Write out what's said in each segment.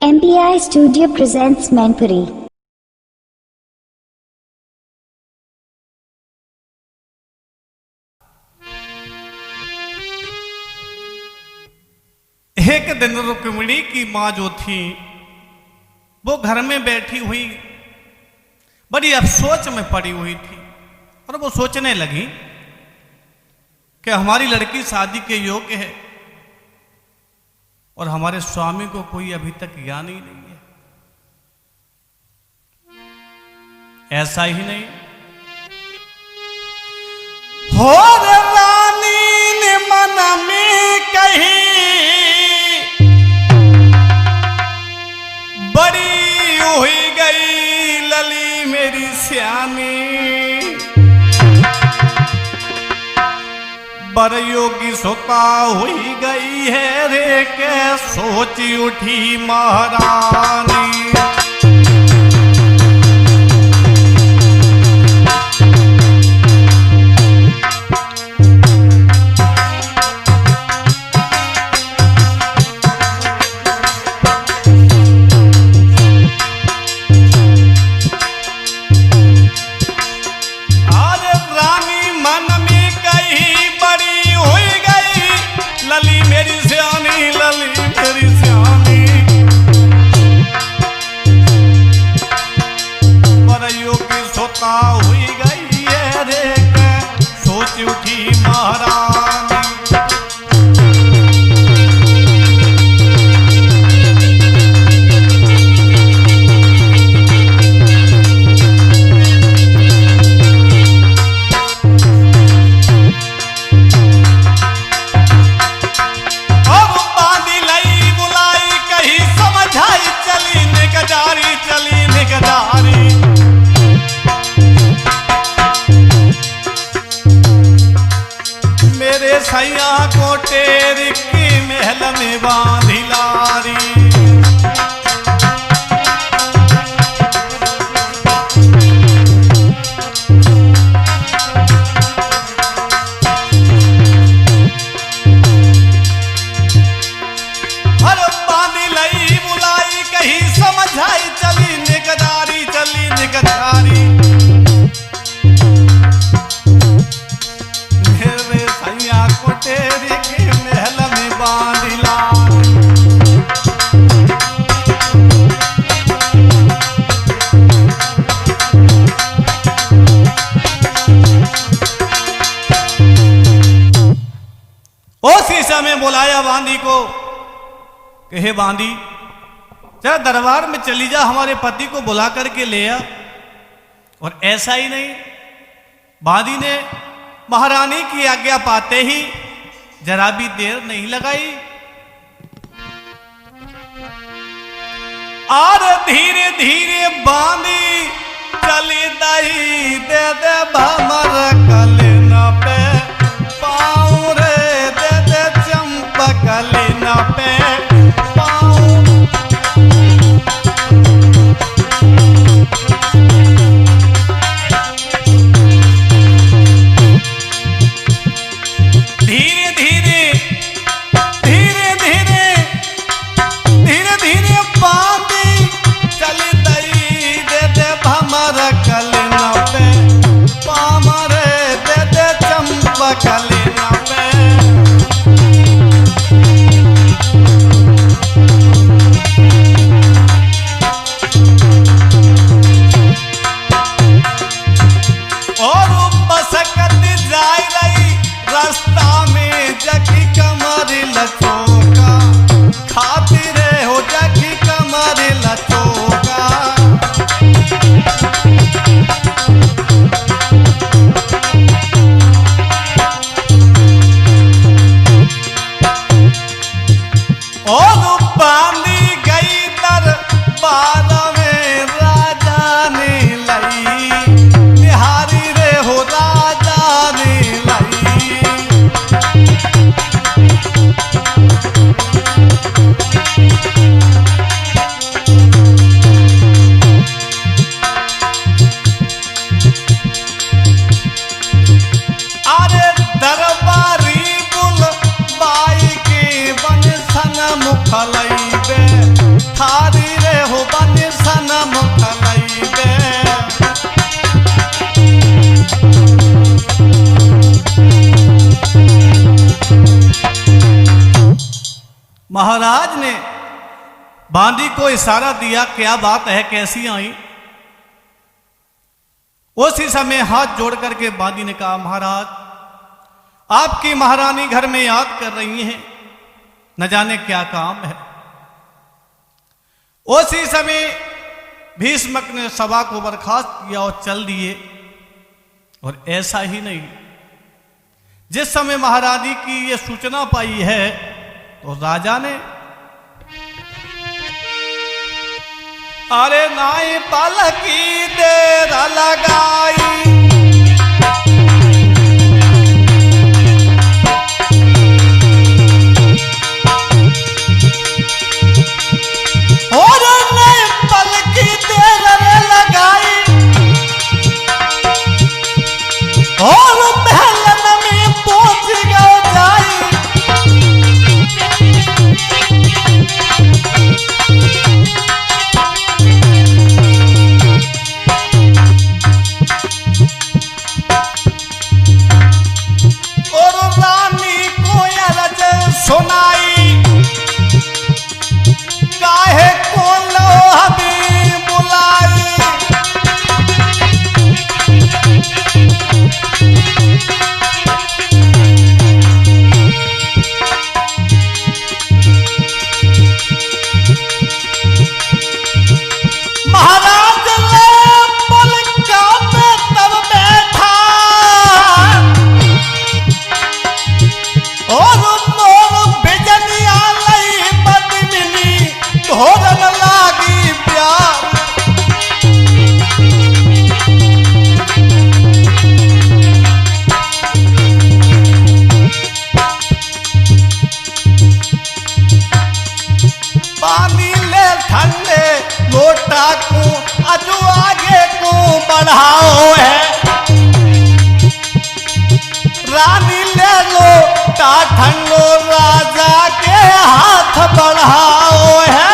MPI Studio presents Manpuri. एक दिन रुक्मिणी की माँ जो थी वो घर में बैठी हुई बड़ी अफसोस में पड़ी हुई थी और वो सोचने लगी कि हमारी लड़की शादी के योग्य है और हमारे स्वामी को कोई अभी तक ज्ञान ही नहीं है। ऐसा ही नहीं हो रानी ने मन में कही बड़ी हुई गई लली मेरी श्यामी बर योगी सोता हुई गई है रे के सोची उठी महारानी। हुई गई है रे के सोच उठी महारानी। अब बांधी लई बुलाई कही समझाई चली निकजारी चली निकजारी। मेरे सैया को टेर की महल में बांधी लारी। हर बांधी लई बुलाई कही समझाई चली निकदारी चली निकदारी। तेरी के महल में बांधिला उसी समय बुलाया बांदी को कि हे बांदी जरा दरबार में चली जा हमारे पति को बुला करके ले आ। और ऐसा ही नहीं बांदी ने महारानी की आज्ञा पाते ही जरा भी देर नहीं लगाई और धीरे धीरे बांधी चली दही दे दे भमर कलिना पे पाँव रे दे दे चंपक कलिना पे पाँव। धीरे धीरे धीरे धीरे धीरे धीरे बांधी चली दई दे दे भमर कलिना पे पामर दे बांदी को इशारा दिया, क्या बात है, कैसी आई? उसी समय हाथ जोड़ करके बांदी ने कहा, महाराज आपकी महारानी घर में याद कर रही हैं, न जाने क्या काम है। उसी समय भीष्मक ने सभा को बर्खास्त किया और चल दिए। और ऐसा ही नहीं, जिस समय महारानी की यह सूचना पाई है तो राजा ने अरे नाई पलकी देर लगाई, और नाई पलकी देर लगाई, और महलन में पहुंच गए जाई। और रानी को अरज सुनाई, काहे को लो हमें बुलाई। महाराज ने पलका पे तब बैठा, और मोर बिजनिया लई बदमिनी धोरन लागी प्यार। पानी ले ठंडे लोटा को अजू आगे को बढ़ाओ है, रानी ले लो ता ठंडो राजा के हाथ बढ़ाओ है।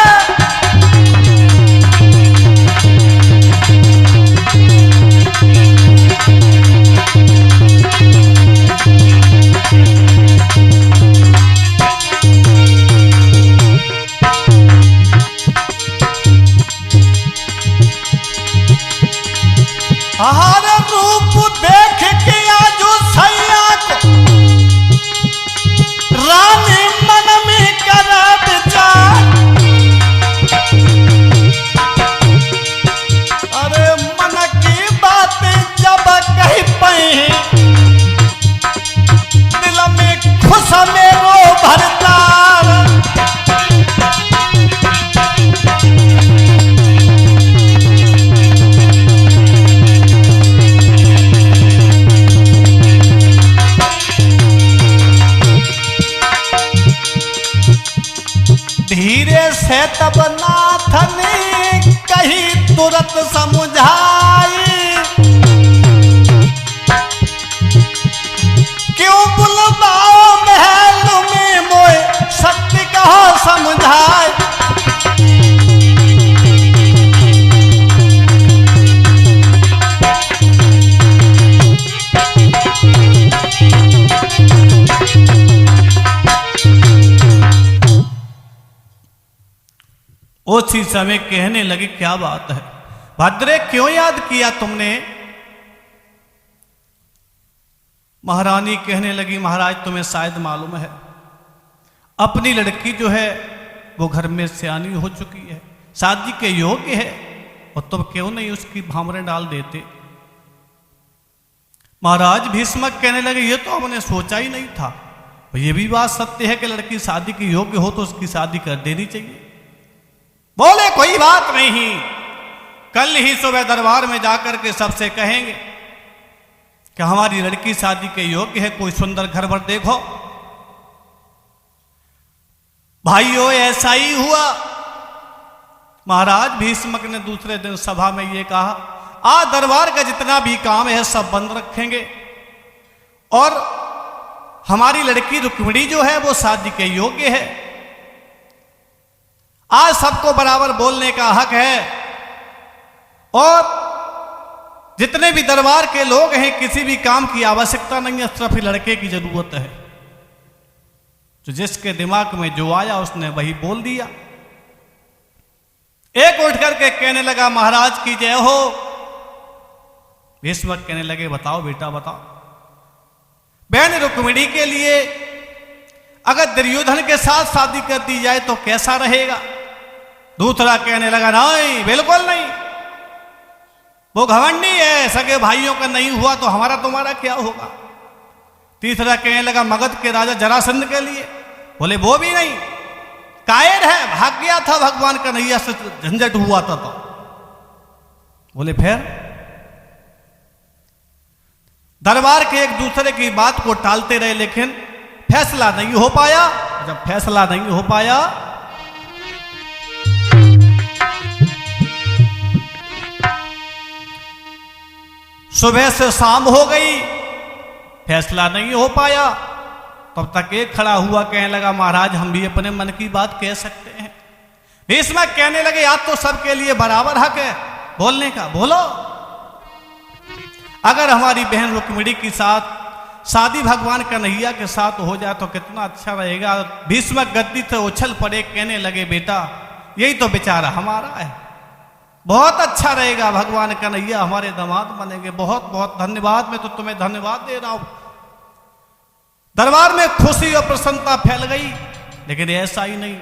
हर रूप देख के आजू सैया को रानी मन में कर विचार। अरे मन की बात जब कही पई, दिल में खुश मेरो भरतार। धीरे से तब नाथ ने कही तुरंत समझाई, क्यों बुलवाओ महल में मोए शक्ति कहो समझाए। उसी समय कहने लगे, क्या बात है भद्रे, क्यों याद किया तुमने? महारानी कहने लगी, महाराज तुम्हें शायद मालूम है, अपनी लड़की जो है वो घर में सयानी हो चुकी है, शादी के योग्य है, और तुम क्यों नहीं उसकी भामरे डाल देते? महाराज भीष्मक कहने लगे, ये तो हमने सोचा ही नहीं था। ये भी बात सत्य है कि लड़की शादी के योग्य हो तो उसकी शादी कर देनी चाहिए। बोले कोई बात नहीं, कल ही सुबह दरबार में जाकर के सबसे कहेंगे कि हमारी लड़की शादी के योग्य है, कोई सुंदर घर पर देखो। भाइयों ऐसा ही हुआ। महाराज भीष्मक ने दूसरे दिन सभा में ये कहा, आज दरबार का जितना भी काम है सब बंद रखेंगे, और हमारी लड़की रुक्मिणी जो है वो शादी के योग्य है। आज सबको बराबर बोलने का हक है, और जितने भी दरबार के लोग हैं किसी भी काम की आवश्यकता नहीं है, सिर्फ लड़के की जरूरत है। तो जिसके दिमाग में जो आया उसने वही बोल दिया। एक उठ करके कहने लगा, महाराज की जय हो। भीष्म कहने लगे, बताओ बेटा बताओ, बहन रुक्मिणी के लिए अगर दुर्योधन के साथ शादी कर दी जाए तो कैसा रहेगा? दूसरा कहने लगा, नहीं बिल्कुल नहीं, वो घमंडी है, सगे भाइयों का नहीं हुआ तो हमारा तुम्हारा क्या होगा। तीसरा कहने लगा, मगध के राजा जरासंध के लिए, बोले वो भी नहीं, कायर है, भाग गया था भगवान का नैया से झंझट हुआ था तो। बोले फिर दरबार के एक दूसरे की बात को टालते रहे, लेकिन फैसला नहीं हो पाया। जब फैसला नहीं हो पाया सुबह से शाम हो गई, फैसला नहीं हो पाया। तब तक एक खड़ा हुआ, कहने लगा, महाराज हम भी अपने मन की बात कह सकते हैं। भीष्म कहने लगे, आज तो सबके लिए बराबर हक है बोलने का, बोलो। अगर हमारी बहन रुक्मिणी के साथ शादी भगवान कन्हैया के साथ हो जाए तो कितना अच्छा रहेगा। भीष्म गद्दी से उछल पड़े, कहने लगे, बेटा यही तो बेचारा हमारा है, बहुत अच्छा रहेगा, भगवान कन्हैया हमारे दामाद बनेंगे, बहुत बहुत धन्यवाद, मैं तो तुम्हें धन्यवाद दे रहा हूं। दरबार में खुशी और प्रसन्नता फैल गई, लेकिन ऐसा ही नहीं।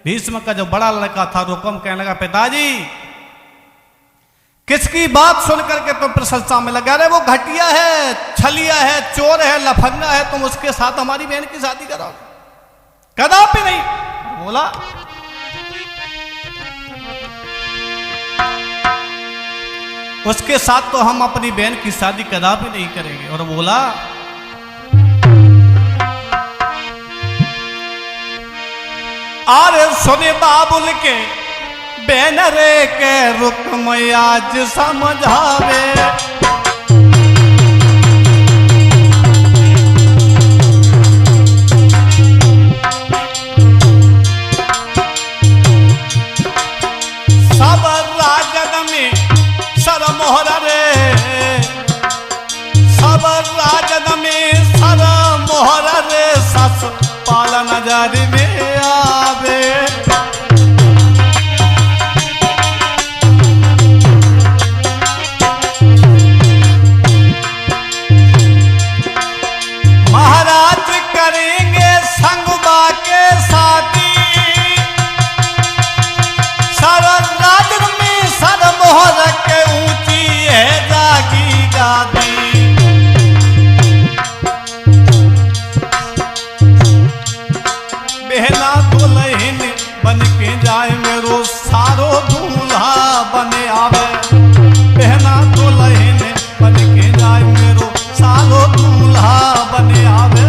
भीष्म का जो बड़ा लड़का था रुकम कहने लगा, पिताजी किसकी बात सुनकर के तुम प्रशंसा में लगा रहे? वो घटिया है, छलिया है, चोर है, लफंगा है, तुम उसके साथ हमारी बहन की शादी कराओ? कदापि नहीं। बोला उसके साथ तो हम अपनी बहन की शादी कदापि नहीं करेंगे। और बोला अरे सुने बाबुल के बैनरे के रुकम आज समझावे, सब राजद में सर मोहर रे, सब राजद में सर मोहर रे, सस पाल नजर में आवे। महाराज करेंगे संगबा के शादी, सर राजन में सर मोहर के ऊंची है जागी गादी। बहना दुल्हन बन के जाए मेरो सारो दूल्हा बने आवे, बहना दुल्हन बन के जाए मेरो सारो दूल्हा बने आवे।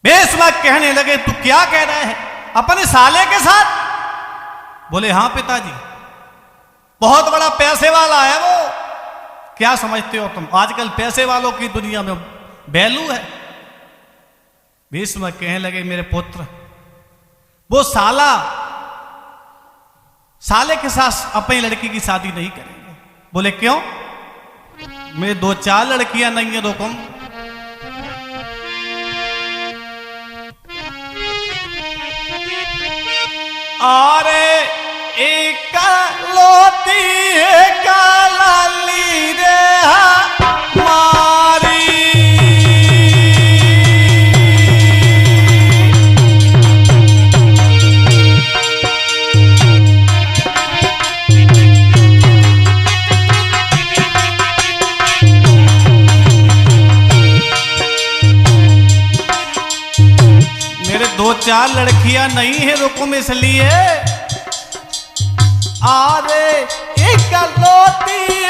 भीष्म कहने लगे, तू क्या कह रहे हैं अपने साले के साथ? बोले हाँ पिताजी, बहुत बड़ा पैसे वाला है वो। क्या समझते हो तुम, आजकल पैसे वालों की दुनिया में वैल्यू है। भीष्म कहने लगे, मेरे पुत्र वो साले के साथ अपनी लड़की की शादी नहीं करेंगे। बोले क्यों? मेरे 2-4 लड़कियां नहीं है रुकम। अरे एक लोती एक लाली रे हमारी, मेरे 2-4 लड़कियां नहीं है रुकुम, इसलिए अरे एक लोती